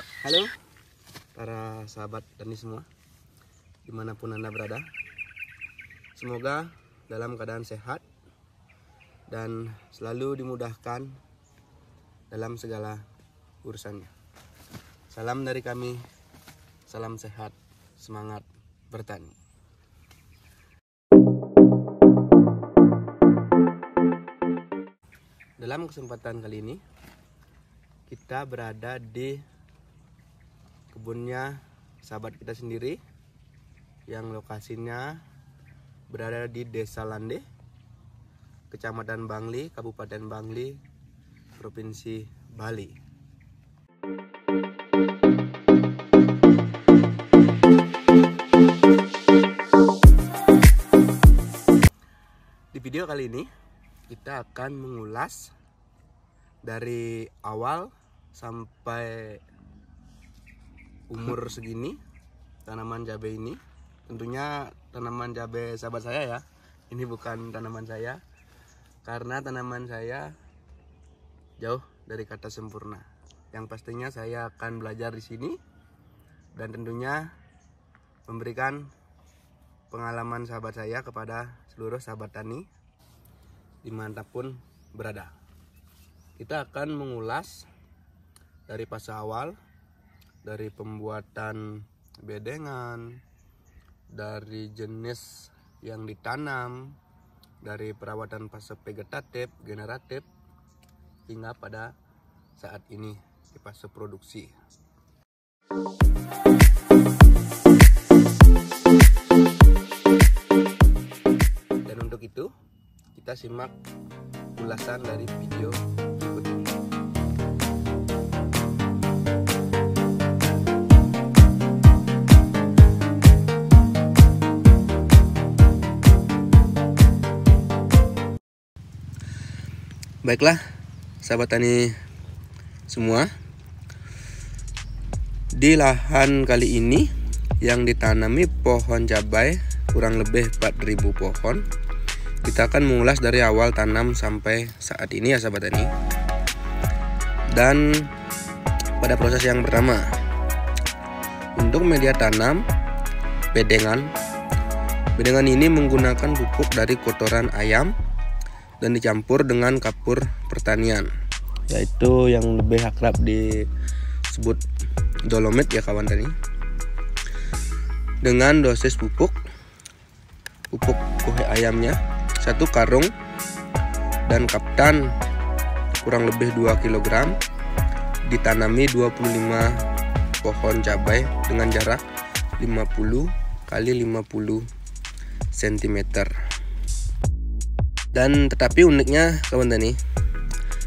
Halo para sahabat tani semua, dimanapun Anda berada. Semoga dalam keadaan sehat dan selalu dimudahkan dalam segala urusannya. Salam dari kami, salam sehat, semangat bertani. Dalam kesempatan kali ini kita berada di kebunnya sahabat kita sendiri yang lokasinya berada di Desa Lande, Kecamatan Bangli, Kabupaten Bangli, Provinsi Bali. Di video kali ini kita akan mengulas dari awal sampai umur segini tanaman cabai ini. Tentunya tanaman cabai sahabat saya ya, ini bukan tanaman saya, karena tanaman saya jauh dari kata sempurna. Yang pastinya saya akan belajar di sini dan tentunya memberikan pengalaman sahabat saya kepada seluruh sahabat tani dimanapun berada. Kita akan mengulas dari fase awal, dari pembuatan bedengan, dari jenis yang ditanam, dari perawatan fase vegetatif, generatif, hingga pada saat ini di fase produksi. Dan untuk itu kita simak ulasan dari video berikut ini. Baiklah sahabat tani semua, di lahan kali ini yang ditanami pohon cabai kurang lebih 4.000 pohon. Kita akan mengulas dari awal tanam sampai saat ini ya sahabat tani. Dan pada proses yang pertama, untuk media tanam bedengan ini menggunakan pupuk dari kotoran ayam dan dicampur dengan kapur pertanian, yaitu yang lebih akrab disebut dolomit ya kawan tani. Dengan dosis pupuk kuhe ayamnya 1 karung dan kaptan kurang lebih 2 kg, ditanami 25 pohon cabai dengan jarak 50 kali 50 cm. Dan tetapi uniknya kawan tani,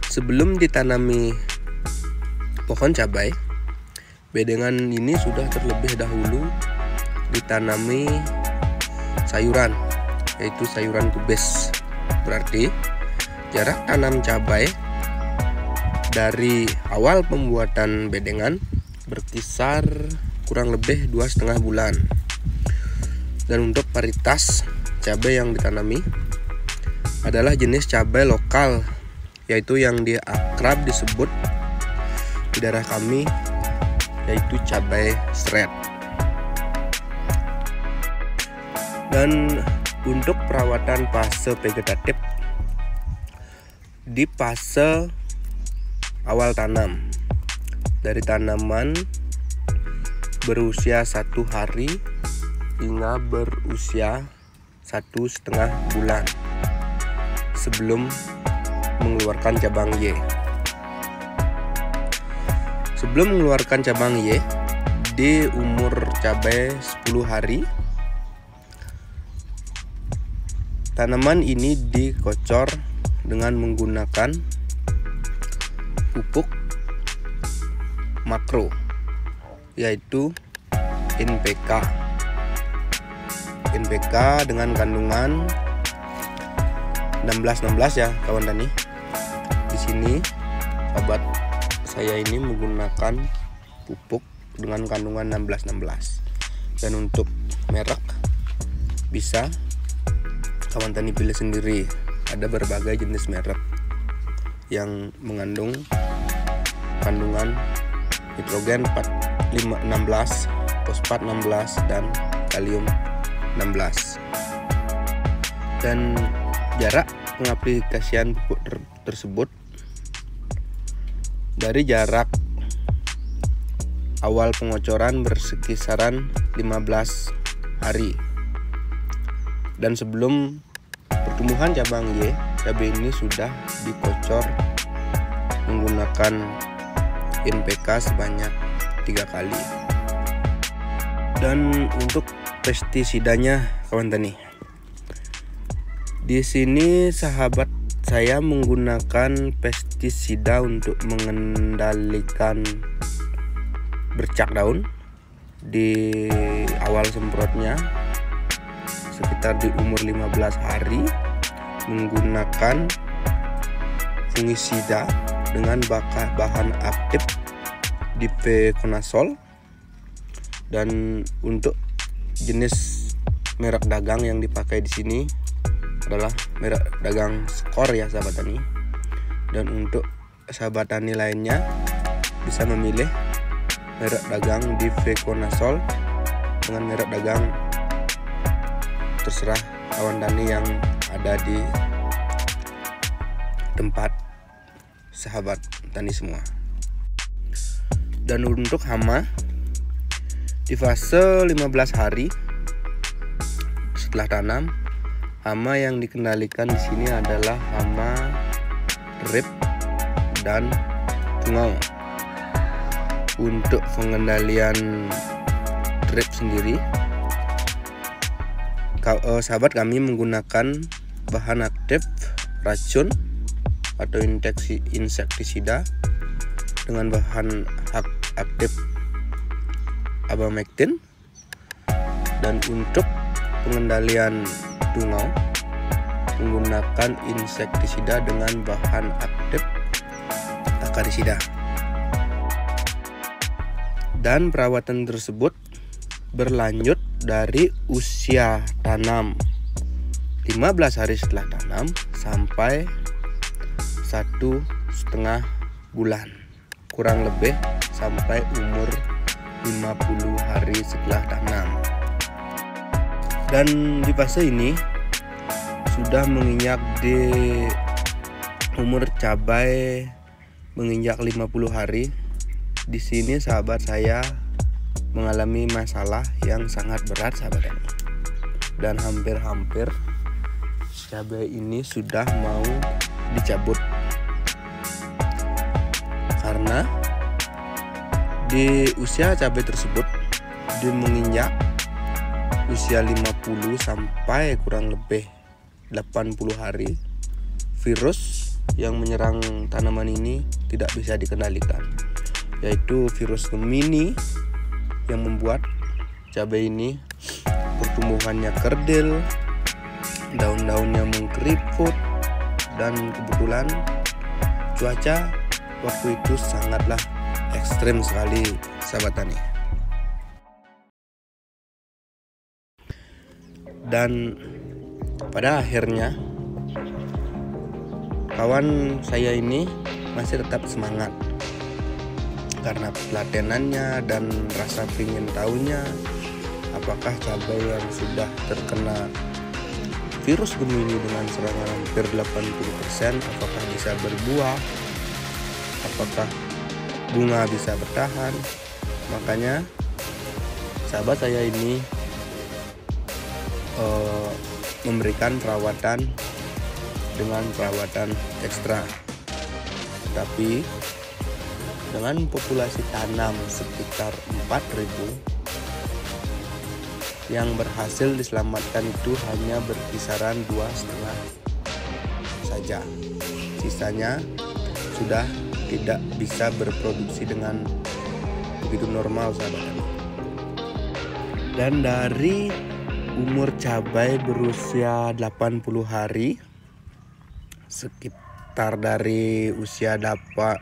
sebelum ditanami pohon cabai, bedengan ini sudah terlebih dahulu ditanami sayuran, yaitu sayuran kubis. Berarti jarak tanam cabai dari awal pembuatan bedengan berkisar kurang lebih 2,5 bulan. Dan untuk varietas cabai yang ditanami adalah jenis cabai lokal, yaitu yang akrab disebut di daerah kami yaitu cabai seret. Dan untuk perawatan fase vegetatif di fase awal tanam, dari tanaman berusia 1 hari hingga berusia 1,5 bulan sebelum mengeluarkan cabang Y. Sebelum mengeluarkan cabang Y di umur cabai 10 hari, tanaman ini dikocor dengan menggunakan pupuk makro, yaitu NPK dengan kandungan 16-16 ya kawan tani. Di sini sahabat saya ini menggunakan pupuk dengan kandungan 16-16. Dan untuk merek bisa kawan tani pilih sendiri. Ada berbagai jenis merek yang mengandung kandungan nitrogen 16, fosfat 16, dan kalium 16. Dan jarak pengaplikasian pupuk tersebut dari jarak awal pengocoran berkisaran 15 hari. Dan sebelum pertumbuhan cabang Y, cabai ini sudah dikocor menggunakan NPK sebanyak 3 kali. Dan untuk pestisidanya kawan tani, di sini sahabat saya menggunakan pestisida untuk mengendalikan bercak daun di awal semprotnya sekitar di umur 15 hari menggunakan fungisida dengan bahan aktif difeconazole. Dan untuk jenis merek dagang yang dipakai di sini adalah merek dagang Skor ya sahabat tani. Dan untuk sahabat tani lainnya bisa memilih merek dagang difeconazole dengan merek dagang terserah kawan tani yang ada di tempat sahabat tani semua. Dan untuk hama di fase 15 hari setelah tanam, hama yang dikendalikan di sini adalah hama rip dan tungau. Untuk pengendalian rip sendiri, sahabat kami menggunakan bahan aktif racun atau insektisida dengan bahan aktif abamectin. Dan untuk pengendalian tungau menggunakan insektisida dengan bahan aktif akarisida. Dan perawatan tersebut berlanjut dari usia tanam 15 hari setelah tanam sampai 1,5 bulan, kurang lebih sampai umur 50 hari setelah tanam. Dan di fase ini sudah menginjak di umur cabai menginjak 50 hari. Di sini sahabat saya mengalami masalah yang sangat berat sahabat tani. Dan hampir-hampir cabai ini sudah mau dicabut karena di usia cabai tersebut dia menginjak usia 50 sampai kurang lebih 80 hari. Virus yang menyerang tanaman ini tidak bisa dikendalikan, yaitu virus Gemini yang membuat cabai ini pertumbuhannya kerdil, daun-daunnya mengkeriput, dan kebetulan cuaca waktu itu sangatlah ekstrem sekali sahabat tani. Dan pada akhirnya kawan saya ini masih tetap semangat karena telatenannya dan rasa pingin tahunya apakah cabai yang sudah terkena virus Gemini dengan serangan hampir 80% apakah bisa berbuah, apakah bunga bisa bertahan. Makanya sahabat saya ini memberikan perawatan dengan perawatan ekstra. Tetapi dengan populasi tanam sekitar 4.000, yang berhasil diselamatkan itu hanya berkisaran 2,5 saja. Sisanya sudah tidak bisa berproduksi dengan begitu normal sahabat tani. Dan dari umur cabai berusia 80 hari, sekitar dari usia 50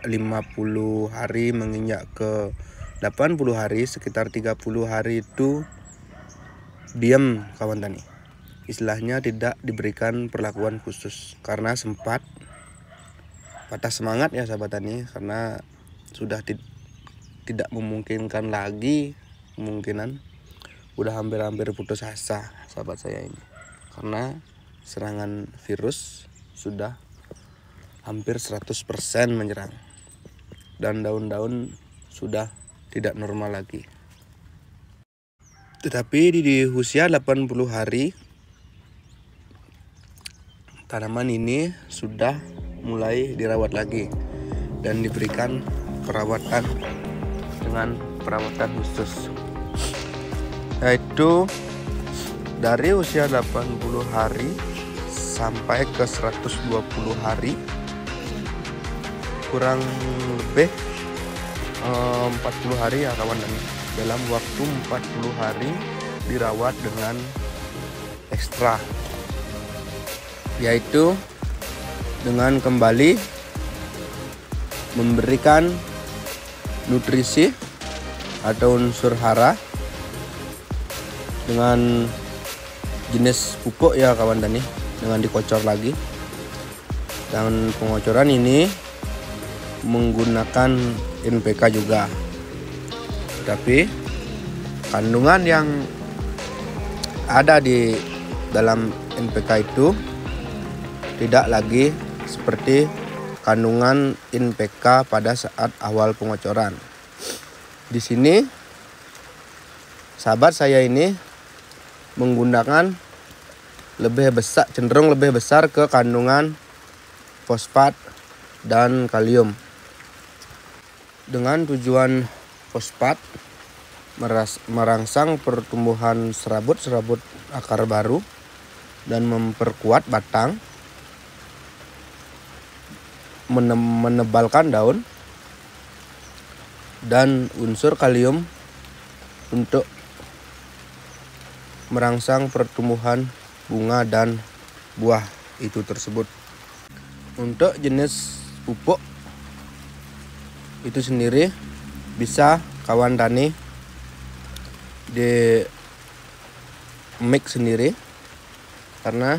hari menginjak ke 80 hari, sekitar 30 hari itu diam kawan tani. Istilahnya tidak diberikan perlakuan khusus karena sempat patah semangat ya sahabat tani, karena sudah tidak memungkinkan lagi, kemungkinan udah hampir-hampir putus asa sahabat saya ini, karena serangan virus sudah hampir 100% menyerang dan daun-daun sudah tidak normal lagi. Tetapi di usia 80 hari tanaman ini sudah mulai dirawat lagi dan diberikan perawatan dengan perawatan khusus, yaitu dari usia 80 hari sampai ke 120 hari, kurang lebih 40 hari ya kawan. Dan dalam waktu 40 hari dirawat dengan ekstra, yaitu dengan kembali memberikan nutrisi atau unsur hara dengan jenis pupuk ya kawan Dani, dengan dikocor lagi. Dan pengocoran ini menggunakan NPK juga, tapi kandungan yang ada di dalam NPK itu tidak lagi seperti kandungan NPK pada saat awal pengocoran. Di sini sahabat saya ini menggunakan cenderung lebih besar ke kandungan fosfat dan kalium, dengan tujuan fosfat merangsang pertumbuhan serabut-serabut akar baru dan memperkuat batang, menebalkan daun, dan unsur kalium untuk merangsang pertumbuhan bunga dan buah itu tersebut. Untuk jenis pupuk itu sendiri bisa kawan Dani di mix sendiri, karena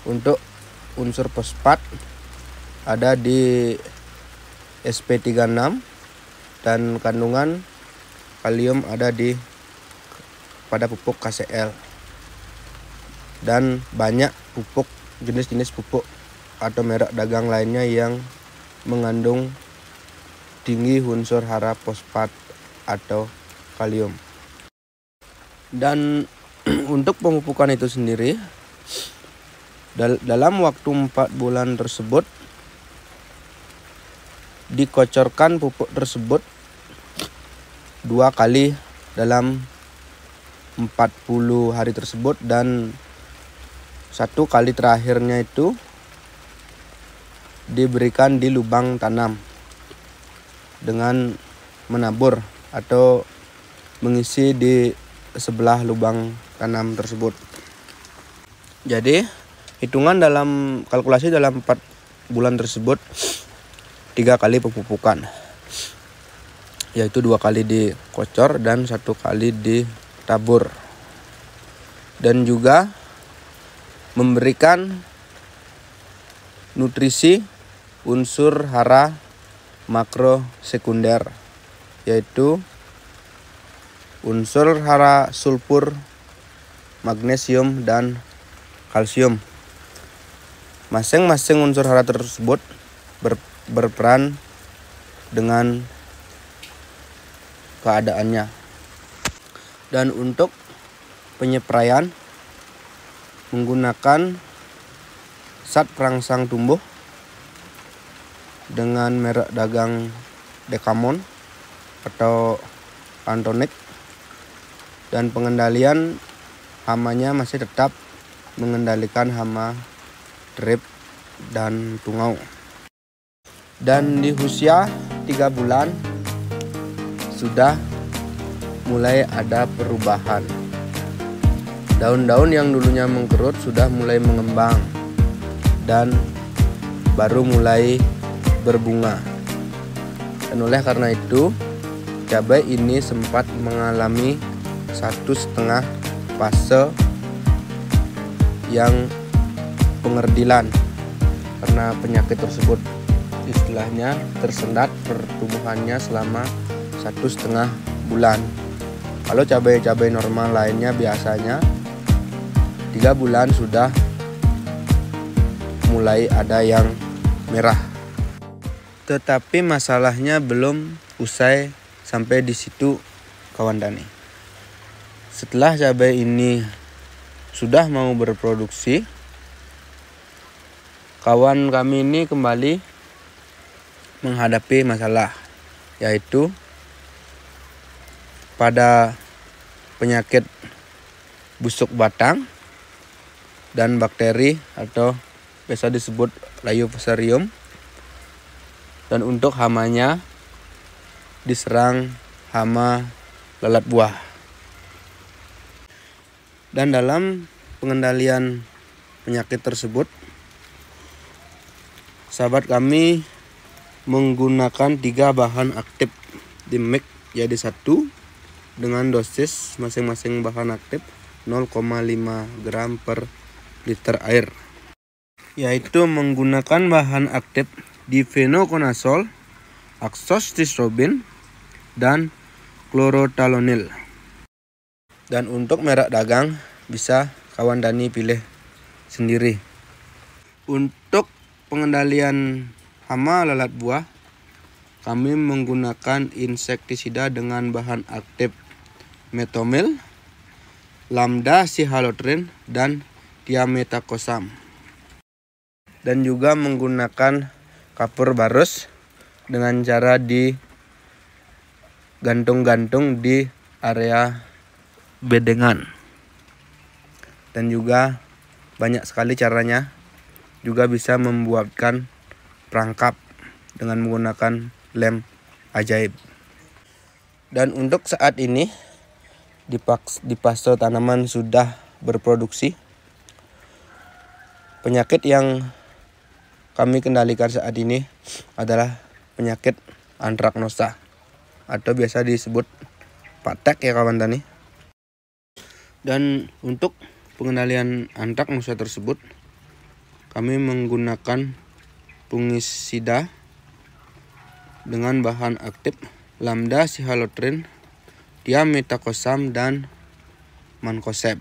untuk unsur fosfat ada di SP36 dan kandungan kalium ada pada pupuk KCL, dan banyak jenis-jenis pupuk atau merek dagang lainnya yang mengandung tinggi unsur hara fosfat atau kalium. Dan untuk pemupukan itu sendiri dalam waktu 4 bulan tersebut dikocorkan pupuk tersebut 2 kali dalam 40 hari tersebut, dan 1 kali terakhirnya itu diberikan di lubang tanam dengan menabur atau mengisi di sebelah lubang tanam tersebut. Jadi hitungan dalam kalkulasi dalam 4 bulan tersebut 3 kali pemupukan, yaitu 2 kali dikocor dan 1 kali ditabur, dan juga memberikan nutrisi unsur hara makro sekunder, yaitu unsur hara sulfur, magnesium, dan kalsium. Masing-masing unsur hara tersebut berperan dengan keadaannya. Dan untuk penyepraian menggunakan zat perangsang tumbuh dengan merek dagang Decamon atau Antonik, dan pengendalian hamanya masih tetap mengendalikan hama drip dan tungau. Dan di usia 3 bulan sudah mulai ada perubahan. Daun-daun yang dulunya mengkerut sudah mulai mengembang dan baru mulai berbunga. Dan oleh karena itu cabai ini sempat mengalami 1,5 fase yang pengerdilan karena penyakit tersebut. Istilahnya tersendat pertumbuhannya selama 1,5 bulan. Kalau cabai-cabai normal lainnya biasanya 3 bulan sudah mulai ada yang merah. Tetapi masalahnya belum usai sampai di situ kawan tani. Setelah cabai ini sudah mau berproduksi, kawan kami ini kembali menghadapi masalah, yaitu pada penyakit busuk batang dan bakteri atau biasa disebut Leiofosarium. Dan untuk hamanya diserang hama lalat buah. Dan dalam pengendalian penyakit tersebut, sahabat kami menggunakan 3 bahan aktif di mix jadi 1 dengan dosis masing-masing bahan aktif 0,5 gram per liter air, yaitu menggunakan bahan aktif difenoconazole, azoxystrobin, dan chlorothalonil. Dan untuk merek dagang bisa kawan tani pilih sendiri. Untuk pengendalian hama lalat buah, kami menggunakan insektisida dengan bahan aktif metomil, lambda-cyhalothrin, dan thiamethoxam. Dan juga menggunakan kapur barus dengan cara digantung-gantung di area bedengan. Dan juga banyak sekali caranya, juga bisa membuatkan perangkap dengan menggunakan lem ajaib. Dan untuk saat ini di fase tanaman sudah berproduksi, penyakit yang kami kendalikan saat ini adalah penyakit antraknosa atau biasa disebut patek ya kawan tani. Dan untuk pengendalian antraknosa tersebut, kami menggunakan fungisida dengan bahan aktif lambda-cyhalothrin, thiamethoxam, dan mancozeb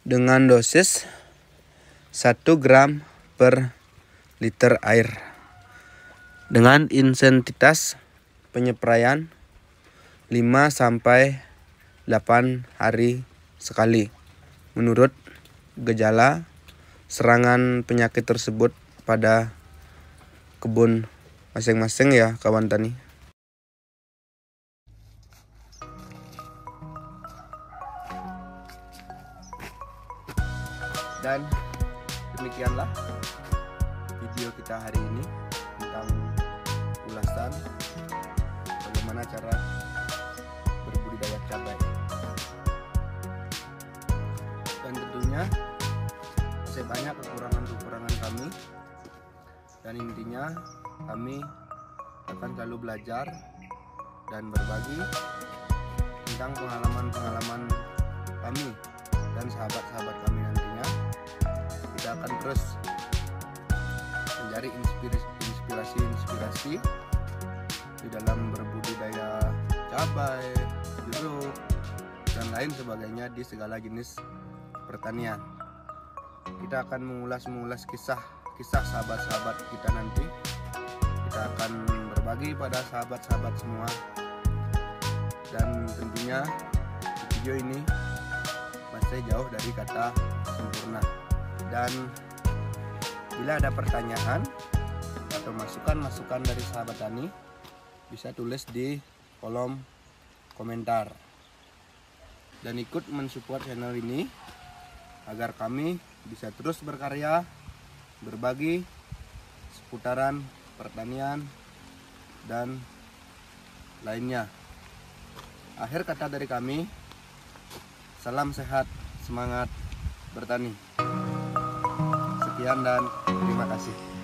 dengan dosis 1 gram per liter air dengan intensitas penyepraian 5-8 hari sekali menurut gejala serangan penyakit tersebut pada kebun masing-masing ya kawan tani. Dan demikianlah video kita hari ini tentang ulasan bagaimana cara berbudidaya cabai. Dan tentunya masih banyak kekurangan-kekurangan kami, dan intinya kami akan selalu belajar dan berbagi tentang pengalaman-pengalaman kami dan sahabat-sahabat kami. Nantinya kita akan terus mencari inspirasi di dalam berbudidaya cabai, jeruk, dan lain sebagainya di segala jenis pertanian. Kita akan mengulas kisah sahabat-sahabat kita nanti. Kita akan berbagi pada sahabat-sahabat semua. Dan tentunya di video ini masih jauh dari kata sempurna. Dan bila ada pertanyaan atau masukan-masukan dari sahabat tani, bisa tulis di kolom komentar. Dan ikut mensupport channel ini agar kami bisa terus berkarya, berbagi seputaran pertanian dan lainnya. Akhir kata dari kami, salam sehat, semangat bertani. Sekian dan terima kasih.